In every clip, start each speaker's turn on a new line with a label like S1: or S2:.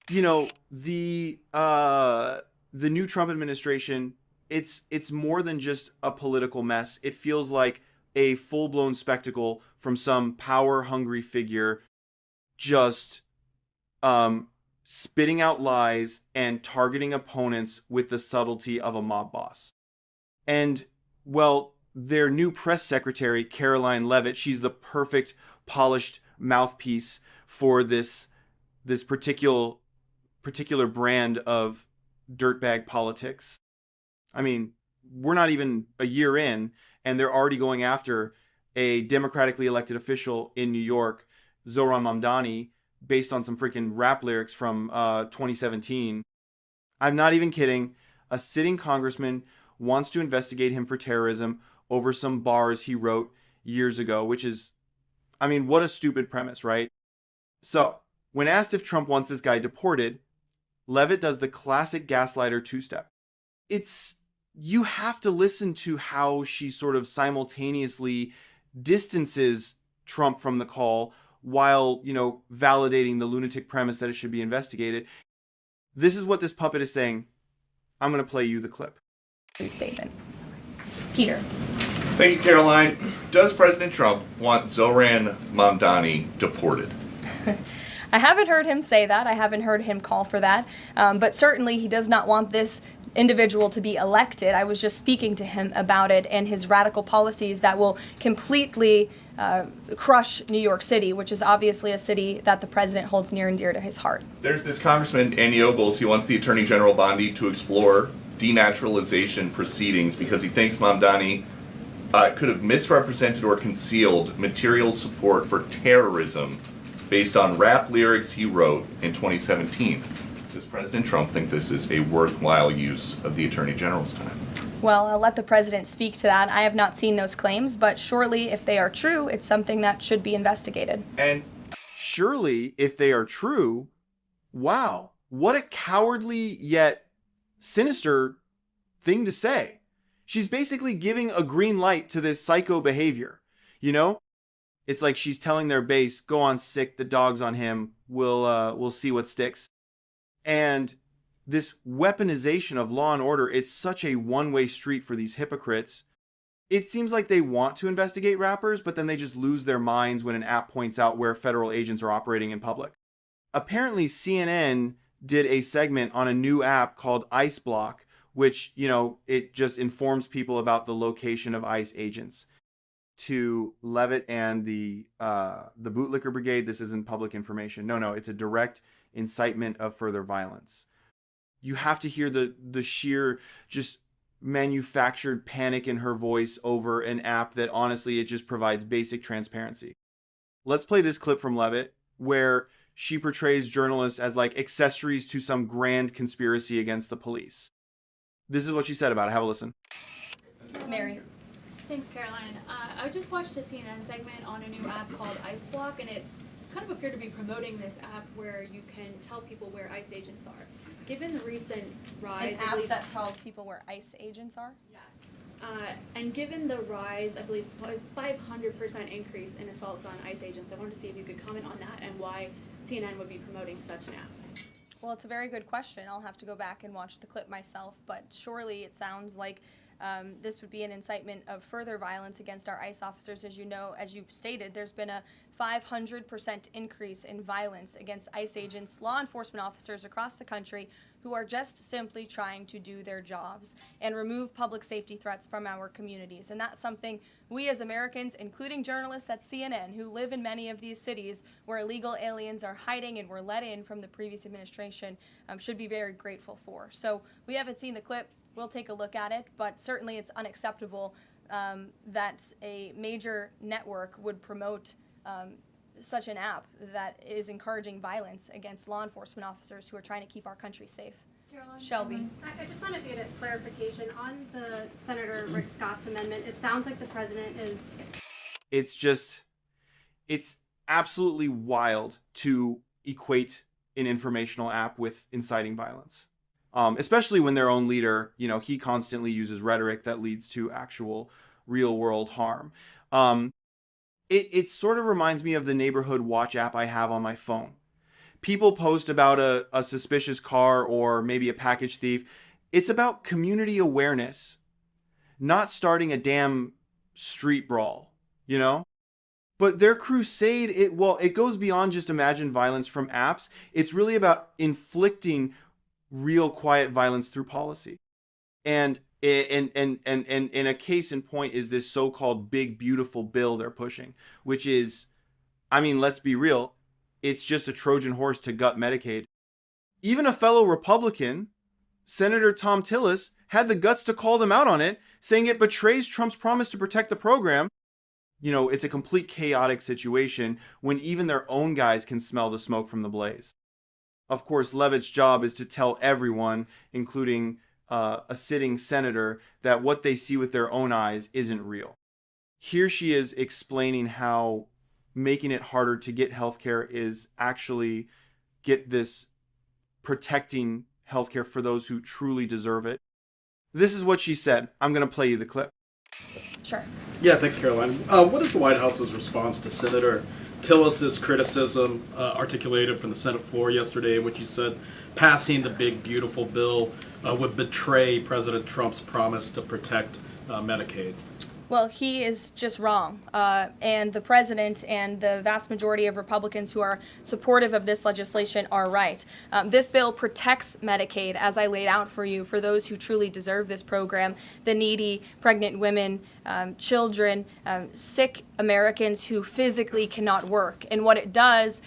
S1: you know, the new Trump administration, it's more than just a political mess. It feels like a full-blown spectacle from some power-hungry figure just um spitting out lies and targeting opponents with the subtlety of a mob boss. And well, their new press secretary, Karoline Leavitt, she's the perfect polished mouthpiece for this particular brand of dirtbag politics. I mean, we're not even a year in, and they're already going after a democratically elected official in New York, Zohran Mamdani, based on some freaking rap lyrics from 2017. I'm not even kidding. A sitting congressman wants to investigate him for terrorism over some bars he wrote years ago, which is, I mean, what a stupid premise, right? So, when asked if Trump wants this guy deported, Levitt does the classic gaslighter two step. It's, you have to listen to how she sort of simultaneously distances Trump from the call while, validating the lunatic premise that it should be investigated. This is what this puppet is saying. I'm going to play you the clip.
S2: Statement. Peter.
S3: Thank you, Caroline. Does President Trump want Zohran Mamdani deported?
S2: I haven't heard him say that. I haven't heard him call for that. But certainly he does not want this individual to be elected. I was just speaking to him about it and his radical policies that will completely crush New York City, which is obviously a city that the president holds near and dear to his heart.
S3: There's this Congressman, Andy Ogles. He wants the Attorney General Bondi to explore denaturalization proceedings because he thinks Mamdani could have misrepresented or concealed material support for terrorism based on rap lyrics he wrote in 2017. Does President Trump think this is a worthwhile use of the Attorney General's time?
S2: Well, I'll let the president speak to that. I have not seen those claims, but surely if they are true, it's something that should be investigated.
S3: And
S1: surely if they are true, wow, what a cowardly yet sinister thing to say. She's basically giving a green light to this psycho behavior, It's like she's telling their base, go on sick, the dog's on him, we'll see what sticks. And this weaponization of law and order, it's such a one-way street for these hypocrites. It seems like they want to investigate rappers, but then they just lose their minds when an app points out where federal agents are operating in public. Apparently, CNN did a segment on a new app called ICE Block, which, it just informs people about the location of ICE agents. To Leavitt and the bootlicker brigade, this isn't public information. No, it's a direct incitement of further violence. You have to hear the sheer just manufactured panic in her voice over an app that honestly it just provides basic transparency. Let's play this clip from Leavitt where she portrays journalists as like accessories to some grand conspiracy against the police. This is what she said about it. Have a listen.
S2: Mary.
S4: Thanks, Caroline. I just watched a CNN segment on a new app called ICE Block, and it kind of appeared to be promoting this app where you can tell people where ICE agents are. Given the recent rise,
S2: An app that tells people where ICE agents are?
S4: yes, and given the rise, I believe 500% increase in assaults on ICE agents, I wanted to see if you could comment on that and why CNN would be promoting such an app.
S2: Well, it's a very good question. I'll have to go back and watch the clip myself, but surely it sounds like this would be an incitement of further violence against our ICE officers. As you know, as you stated, there's been a 500% increase in violence against ICE agents, law enforcement officers across the country who are just simply trying to do their jobs and remove public safety threats from our communities. And that's something we as Americans, including journalists at CNN who live in many of these cities where illegal aliens are hiding and were let in from the previous administration, should be very grateful for. So we haven't seen the clip. We'll take a look at it, but certainly it's unacceptable that a major network would promote such an app that is encouraging violence against law enforcement officers who are trying to keep our country safe.
S5: Caroline,
S2: Shelby.
S5: I just wanted to get a clarification on the Senator Rick Scott's amendment. It sounds like the president is...
S1: It's absolutely wild to equate an informational app with inciting violence. Especially when their own leader, he constantly uses rhetoric that leads to actual real world harm. It sort of reminds me of the neighborhood watch app I have on my phone. people post about a suspicious car or maybe a package thief. It's about community awareness, not starting a damn street brawl, you know? But their crusade, it goes beyond just imagined violence from apps. It's really about inflicting real quiet violence through policy. And a case in point is this so-called big, beautiful bill they're pushing, which is, I mean, let's be real, it's just a Trojan horse to gut Medicaid. Even a fellow Republican, Senator Tom Tillis, had the guts to call them out on it, saying it betrays Trump's promise to protect the program. You know, it's a complete chaotic situation when even their own guys can smell the smoke from the blaze. Of course, Leavitt's job is to tell everyone, including a sitting senator, that what they see with their own eyes isn't real. Here she is explaining how making it harder to get healthcare is actually get this protecting healthcare for those who truly deserve it. This is what she said. I'm going to play you the clip.
S2: Sure.
S6: Yeah, thanks, Karoline. What is the White House's response to Senator Tillis's criticism articulated from the Senate floor yesterday, in which he said passing the big, beautiful bill would betray President Trump's promise to protect Medicaid?
S2: Well, he is just wrong. And the president and the vast majority of Republicans who are supportive of this legislation are right. This bill protects Medicaid, as I laid out for you, for those who truly deserve this program, the needy, pregnant women, children, sick Americans who physically cannot work. And what it does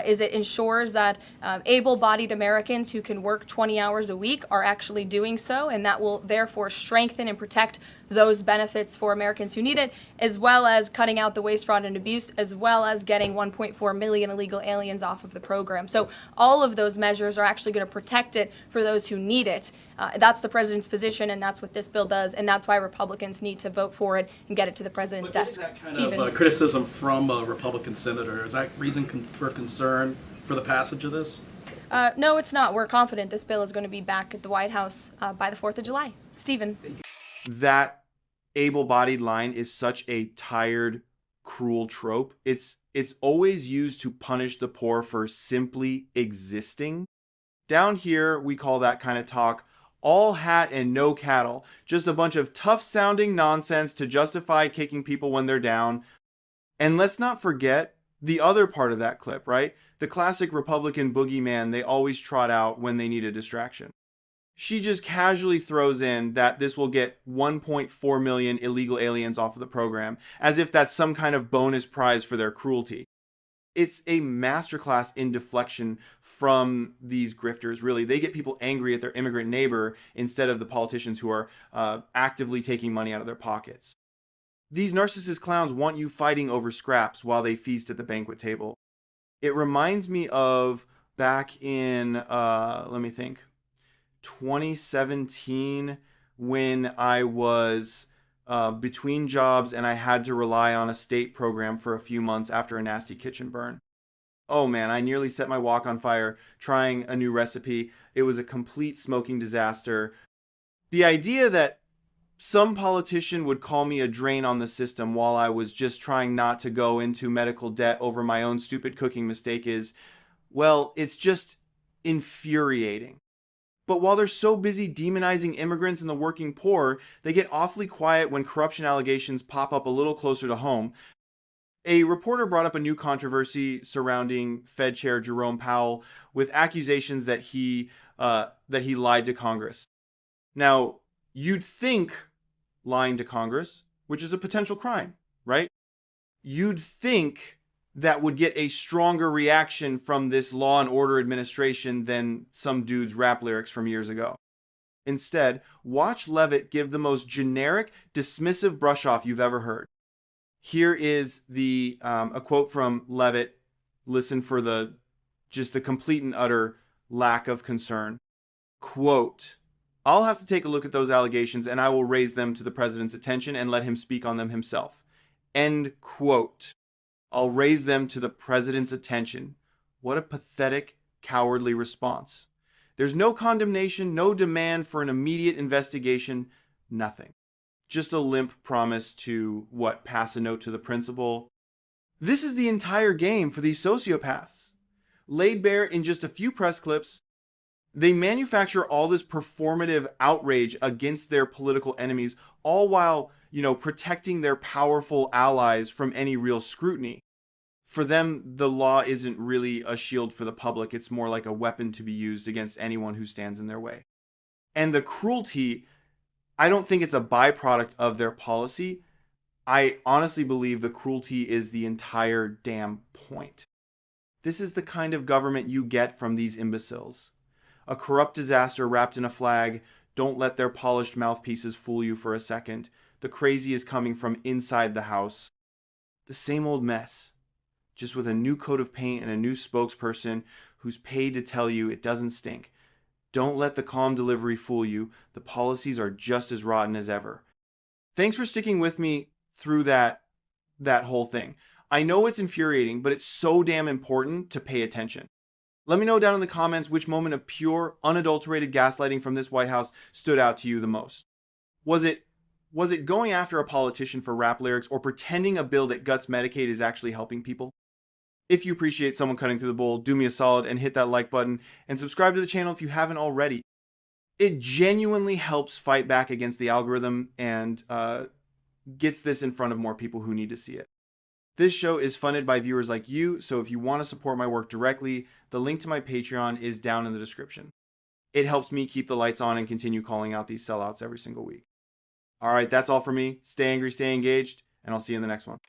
S2: is it ensures that able-bodied Americans who can work 20 hours a week are actually doing so, and that will therefore strengthen and protect those benefits for Americans who need it, as well as cutting out the waste, fraud, and abuse, as well as getting 1.4 million illegal aliens off of the program. So all of those measures are actually going to protect it for those who need it. That's the president's position, and that's what this bill does, and that's why Republicans need to vote for it and get it to the president's desk.
S6: That kind of criticism from a Republican senator, is that reason for concern for the passage of this?
S2: No, it's not. We're confident this bill is going to be back at the White House by the 4th of July. Stephen.
S1: That able-bodied line is such a tired, cruel trope. It's always used to punish the poor for simply existing. Down here, we call that kind of talk all hat and no cattle. Just a bunch of tough-sounding nonsense to justify kicking people when they're down. And let's not forget the other part of that clip, right? The classic Republican boogeyman they always trot out when they need a distraction. She just casually throws in that this will get 1.4 million illegal aliens off of the program, as if that's some kind of bonus prize for their cruelty. It's a masterclass in deflection from these grifters, really. They get people angry at their immigrant neighbor instead of the politicians who are actively taking money out of their pockets. These narcissist clowns want you fighting over scraps while they feast at the banquet table. It reminds me of back in, 2017, when I was between jobs and I had to rely on a state program for a few months after a nasty kitchen burn. Oh man, I nearly set my wok on fire trying a new recipe. It was a complete smoking disaster. The idea that some politician would call me a drain on the system while I was just trying not to go into medical debt over my own stupid cooking mistake is, well, it's just infuriating. But while they're so busy demonizing immigrants and the working poor, they get awfully quiet when corruption allegations pop up a little closer to home. A reporter brought up a new controversy surrounding Fed Chair Jerome Powell with accusations that he lied to Congress. Now, you'd think lying to Congress, which is a potential crime, right? You'd think that would get a stronger reaction from this law and order administration than some dude's rap lyrics from years ago. Instead, watch Leavitt give the most generic, dismissive brush-off you've ever heard. Here is a quote from Leavitt. Listen for the complete and utter lack of concern. Quote, "I'll have to take a look at those allegations and I will raise them to the president's attention and let him speak on them himself." End quote. I'll raise them to the president's attention. What a pathetic, cowardly response. There's no condemnation, no demand for an immediate investigation, nothing. Just a limp promise to, pass a note to the principal. This is the entire game for these sociopaths. laid bare in just a few press clips. They manufacture all this performative outrage against their political enemies, all while, protecting their powerful allies from any real scrutiny. For them, the law isn't really a shield for the public. It's more like a weapon to be used against anyone who stands in their way. And the cruelty, I don't think it's a byproduct of their policy. I honestly believe the cruelty is the entire damn point. This is the kind of government you get from these imbeciles. A corrupt disaster wrapped in a flag. Don't let their polished mouthpieces fool you for a second. The crazy is coming from inside the house. The same old mess, just with a new coat of paint and a new spokesperson who's paid to tell you it doesn't stink. Don't let the calm delivery fool you. The policies are just as rotten as ever. Thanks for sticking with me through that whole thing. I know it's infuriating, but it's so damn important to pay attention. Let me know down in the comments which moment of pure, unadulterated gaslighting from this White House stood out to you the most. Was it going after a politician for rap lyrics, or pretending a bill that guts Medicaid is actually helping people? If you appreciate someone cutting through the bull, do me a solid and hit that like button, and subscribe to the channel if you haven't already. It genuinely helps fight back against the algorithm and gets this in front of more people who need to see it. This show is funded by viewers like you, so if you want to support my work directly, the link to my Patreon is down in the description. It helps me keep the lights on and continue calling out these sellouts every single week. All right, that's all for me. Stay angry, stay engaged, and I'll see you in the next one.